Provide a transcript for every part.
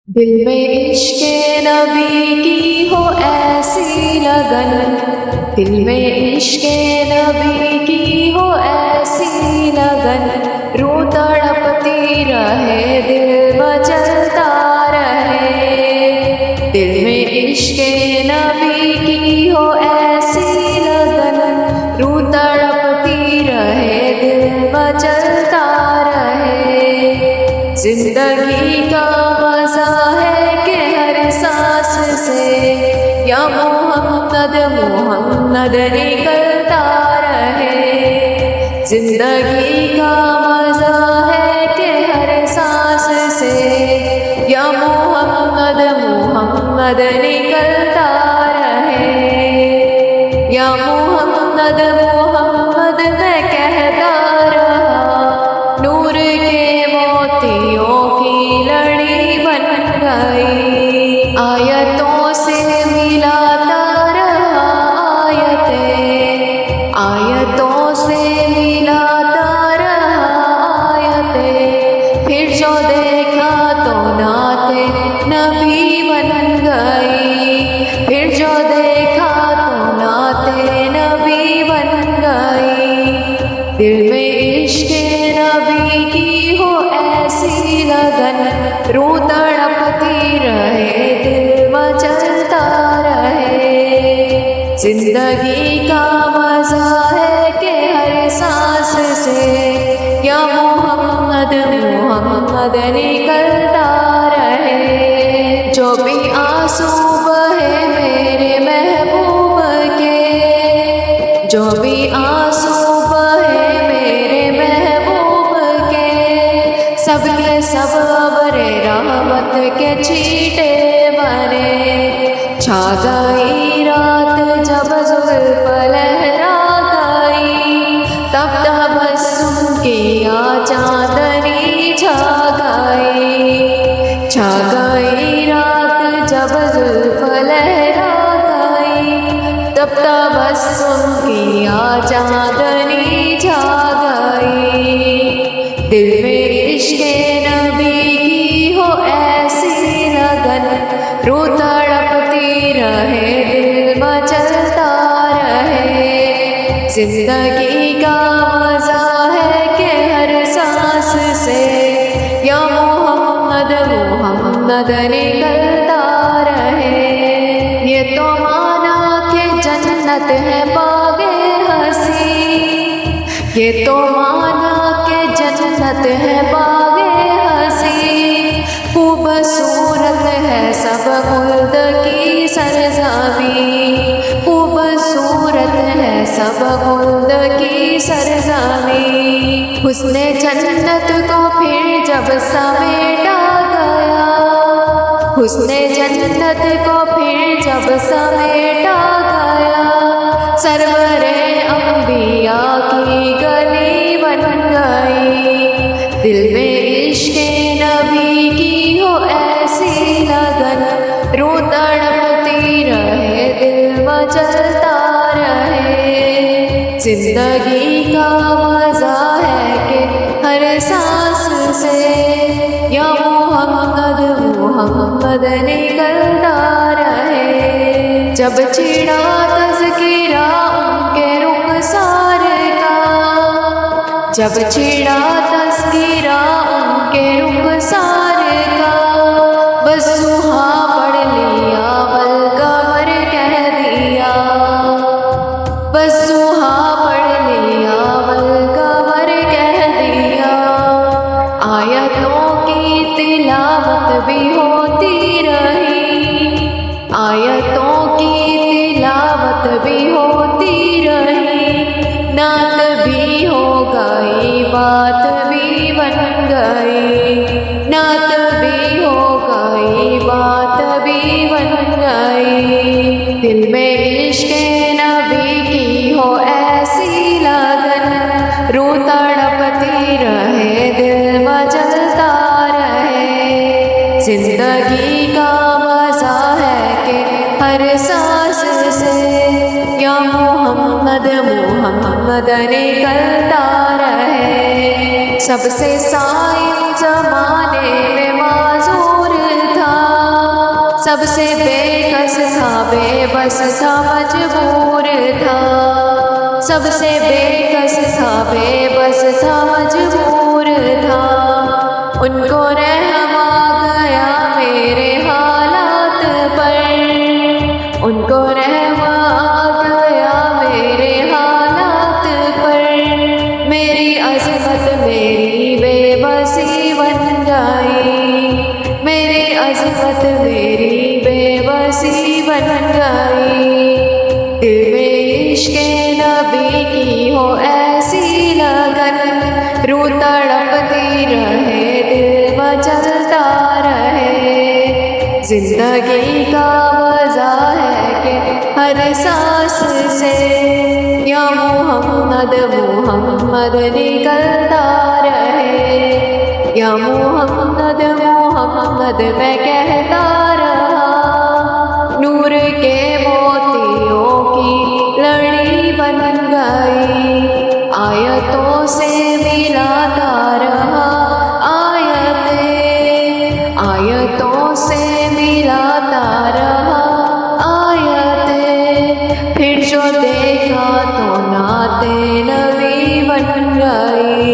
दिल में इश्क़े नबी की हो ऐसी लगन, दिल में इश्क़े नबी की हो ऐसी लगन, रूह तड़पती रहे दिल मचलता रहे। दिल में इश्क़े नबी की हो ऐसी लगन, रूह तड़पती रहे दिल मचलता रहे। जिंदगी का मज़ा है कि हर सांस से या मोहम्मद मोहम्मद निकलता रहे। जिंदगी का मज़ा है कि हर सांस से या मोहम्मद मोहम्मद निकलता रहे। या मोहम्मद मोहम्मद मैं कहता रहा, नूर के मोतियों की लड़ी बन गई। आयतों से मिलाता रहा आयतें, आयतों से मिलाता रहा आयतें, फिर जो देखा तो नाते नबी बन गई। फिर जो देखा तो नाते नबी बन गई। दिल में इश्क़े नबी की हो ऐसी लगन, रूह तड़पती रहे दिल मचलता रहे। जिंदगी का मज़ा है कि हर सांस से या मोहम्मद मोहम्मद निकलता रहे। जो भी आंसू बहे मेरे महबूब के, जो भी आंसू बहे मेरे महबूब के, सबके सब अबरे रहमत के छींटे बने। छा गई रात जब जुल्फ लहरा गई, तब तबस्सुम किया चांदनी छा गई। छा गई रात जब जुल्फ लहरा गई, तब तबस्सुम किया चांदनी छा गई। दिल में इश्क़े नबी की हो ऐसी लगन, रूह तड़पती रहे दिल मचलता रहे। जिंदगी का मज़ा है कि हर सांस से या मोहम्मद मोहम्मद निकलता रहे। ये तो माना के जन्नत है बागे हंसी, ये तो माना के जन्नत है बागे हंसी, खूबसूरत है सब खुल्द की सरज़मीं, खूबसूरत है सब खुल्द की सरज़मीं। हुस्ने जन्नत को फिर जब समेटा गया, हुस्ने जन्नत को फिर जब समेटा गया, सरवरे अंबिया की गली बन गई। दिल में इश्क़े नबी की हो ऐसी लगन, रूह तड़पती रहे दिल मचलता रहे। जिंदगी का मज़ा है कि हर सांस से या मोहम्मद मोहम्मद निकलता रहे। जब छिड़ा तज़किरा उनके रुख़सार का, जब छिड़ा तज़किरा उनके रुख़सार का, बस सुहा पढ़ लिया बल कमर कह दिया, बस सुहा पढ़ लिया बल कमर कह दिया। आयतों की तिलावत भी होती रही, आयतों की तिलावत भी होती रही, नात भी हो गई बात भी बन गई, नात भी हो गई बात भी बन गई। दिल में इश्क़े नबी की हो ऐसी लगन, रूह तड़पती रहे दिल मचलता रहे। जिंदगी का मज़ा है कि हर सांस से या मोहम्मद मोहम्मद निकलता रहे। सबसे साईं ज़माने में माज़ूर था, सबसे बेकस था, बेबस था, मजबूर था। सबसे बेकस था, बेबस था, मजबूर था। उनको रहम आ गया मेरे हालात पर। उनको रहम आ गया मेरे हालात पर। मेरी अज़मत मेरी बेबसी बन गई। मेरी अज़मत मेरी बेबसी बन गई। दिल में इश्क़े नबी की हो ऐसी लगन, रूह तड़पती रहे, दिल मचलता रहे। जिंदगी का मज़ा है कि हर सांस से या मोहम्मद मोहम्मद निकलता रहे। या मोहम्मद मोहम्मद मैं कहता रहा। नूर के मोतियों की लड़ी बन गई। आयतों से मिलाता रहा, आयतें आयतों से मिलाता रहा, आयतें। फिर जो देखा तो नाते नबी बन गई।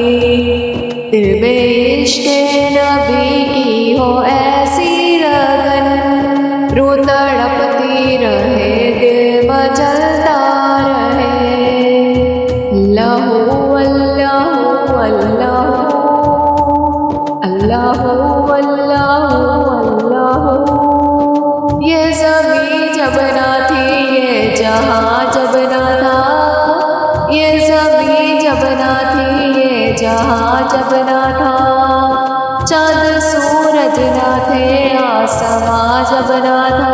दिल में इश्क़े नबी की हो ऐसी लगन, रूह तड़पती रहे, दिल मचलता रहे। अल्लाहु अल्लाहु अल्लाहु अल्लाहु अल्लाहु अल्लाहु। ये ज़मीं जब ना थी, ये जहाँ जब ना था। ये ज़मीं जब ना थी, ये जहाँ जब ना था। चाँद सूरज ना थे, आसमां जब ना था।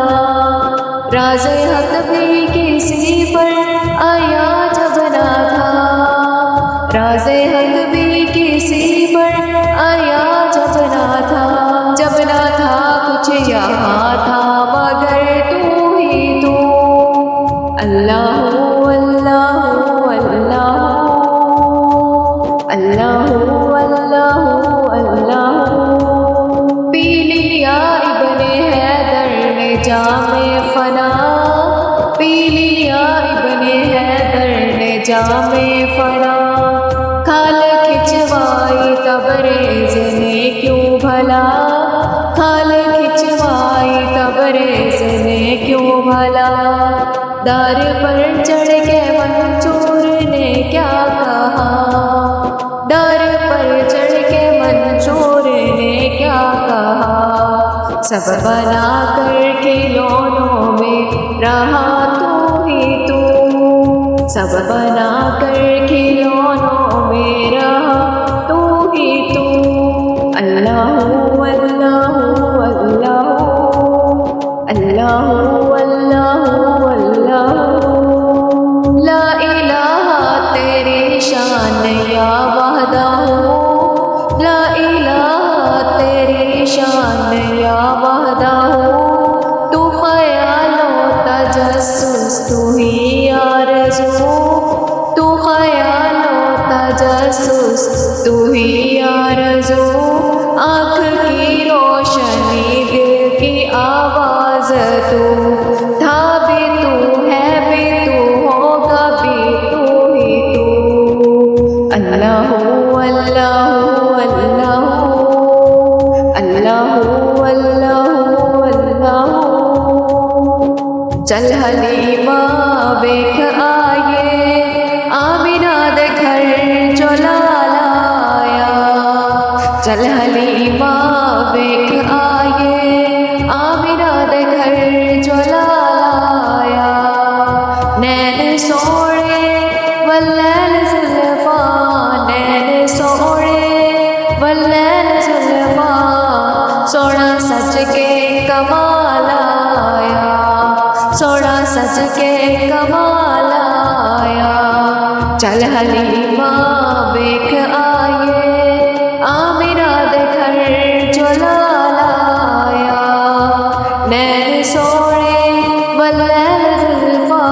राज़े हक भी किसी पर आया जब ना था। राज़े हक भी किसी पर आया जब ना था। जब ना था कुछ यहाँ था मगर तू ही तू। अल्लाहु अल्लाहु अल्लाहु अल्लाहु अल्लाहु अल्लाहु। पी लिया इब्ने हैदर ने जामे फना। पी लिया इब्ने हैदर ने जामे फना। खाल खिंचवाई तबरेज़ ने क्यों भला। खाल खिंचवाई तबरेज़ ने क्यों भला। दार पर चढ़ के मंसूर ने क्या कहा। दार पर चढ़ के मंसूर ने क्या कहा। सब बना कर खिलौनों में रहा तू ही तू। सब बना कर खिलौनों में रहा तू ही तू। अल्लाहु अल्लाहु अल्लाहु अल्लाहु अल्लाहु अल्लाहु। ला इलाहा तेरी शान या वहदाहु। ला इलाहा तेरी शान या वहदाहु। तू ख़यालो तजस्सुस तू ही आरज़ू। तू ख़यालो तजस्सुस तू ही आरज़ू। आँख की रोशनी दिल की आवाज़ तू। था भी तू है भी तू होगा भी तू ही तू। अल्लाहु अल्लाहु अल्लाहु अल्लाहु अल्लाहु अल्लाहु। चल हलीमा वेख आए आमिना दे घर जो लाला आया। चल हलीमा वेख आए आमिना दे घर जो लाला आया। नैन सोड़े वल्लैन ज़ुल्फ़ा। नैन सोड़े वल्लैन ज़ुल्फ़ा। सोना सच के कमाल आया। सोना सच के कमाल आया। चल हलीमा वेख आए आमिना दे घर जो लाला आया। नैन सोड़े वल्लैन ज़ुल्फ़ा।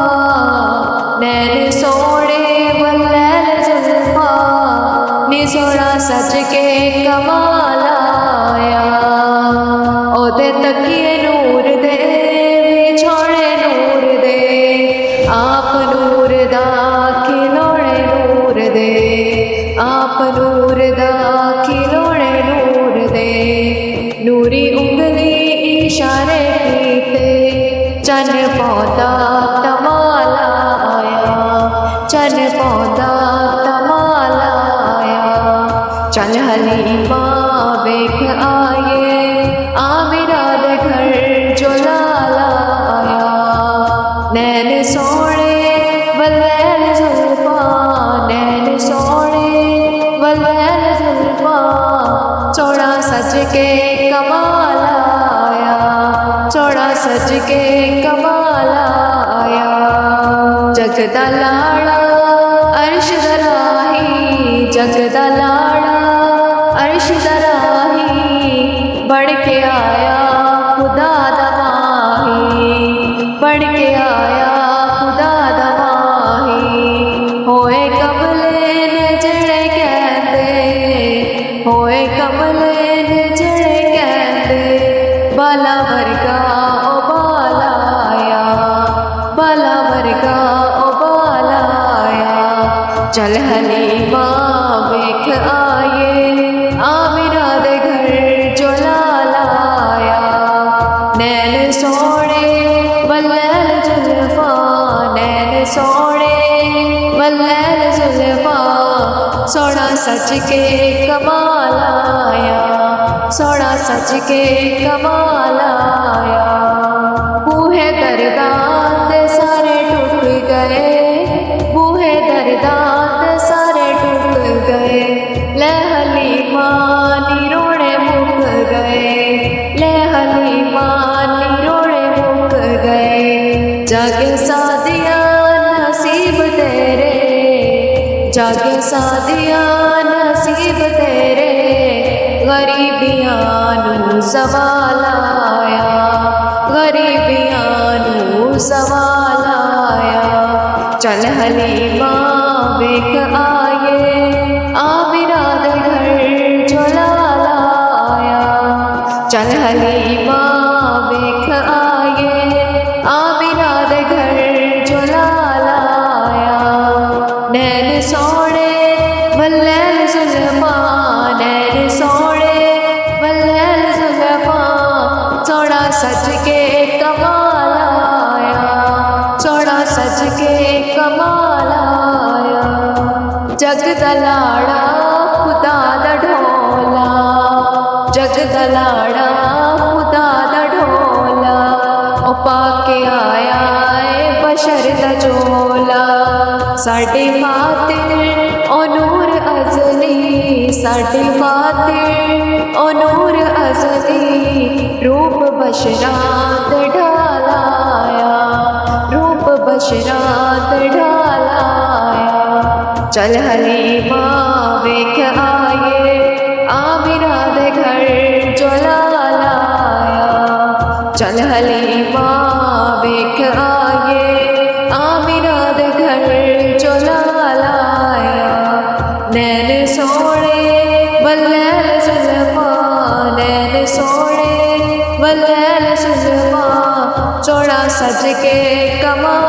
नैन सोड़े वल्लैन ज़ुल्फ़ा। नी सोना सच के कमाल आया। ओदे तकिए नूर दे इशारे कीते चन पौंदा तमाला आया, चन पौंदा तमाला आया। चल हलीमा वेख आए आमिरा दे घर जो लाला आया। नैन सोने वलवैल जुल्फा, नैन सोने वलवैल जुल्फा, चौड़ा सज के कमाल आया, चौड़ा सज के कमाल आया। जगदा लाड़ा अर्श दराही, जगदा लाड़ा अर्श दराही, बढ़ के आया खुदा दमाही, बढ़ के आया खुदा दमाही। होए कमले ने जड़े कहते, होए कमले ने जड़े कहते, बाला वर्गा ओ बाला आया, बाला वर्गा ओ बाला आया। चल हलीमा वेख आए आमिरा दे घर जो लाला आया। नैन सोने वलवैल जुल्फा, नैन सोने वलवैल जुल्फा, सोना सज के कमाल आया, सोना सज के कमाल आया। बूहे दरदां दे सारे टूट गए, बूहे दरदां दे सारे टूट गए। ले हलीमा नी रोने मुक गए, ले हलीमा नी रोने मुक गए। जागे सादिया नसीब तेरे, जागे सादिया नसीब तेरे, गरीबियां नू सवाल आया, गरीबियां नू सवाल आया। चल हलीमा वेख आए आमिरा दे घर जो लाला आया। चल हलीमा वेख आए आमिरा दे घर जो लाला आया। नैन सोने वलवैल जुल्फा, नैन सोने वलवैल जुल्फा, चौड़ा सज के कमाल आया, चौड़ा सज के कमाल आया। जगदा लाड़ा खुदा दा ढोला, जगदा लाड़ा खुदा दा ढोला, ओ पाके आया ए बशर दा झोला। साडे खातिर ओ नूर अज़ली, साडे खातिर ओ नूर अज़ली, रूप बशरात ढालाया, रूप बशरात ढालाया। चल हलीमा वेख आए आमिरा दे घर जो लाला आया। चल हलीमा वेख आए आमिरा दे घर जो लाला आया। नैन सोने वलवैल जुल्फा, नैन सोने वलवैल जुल्फा, चौड़ा सज के कमाल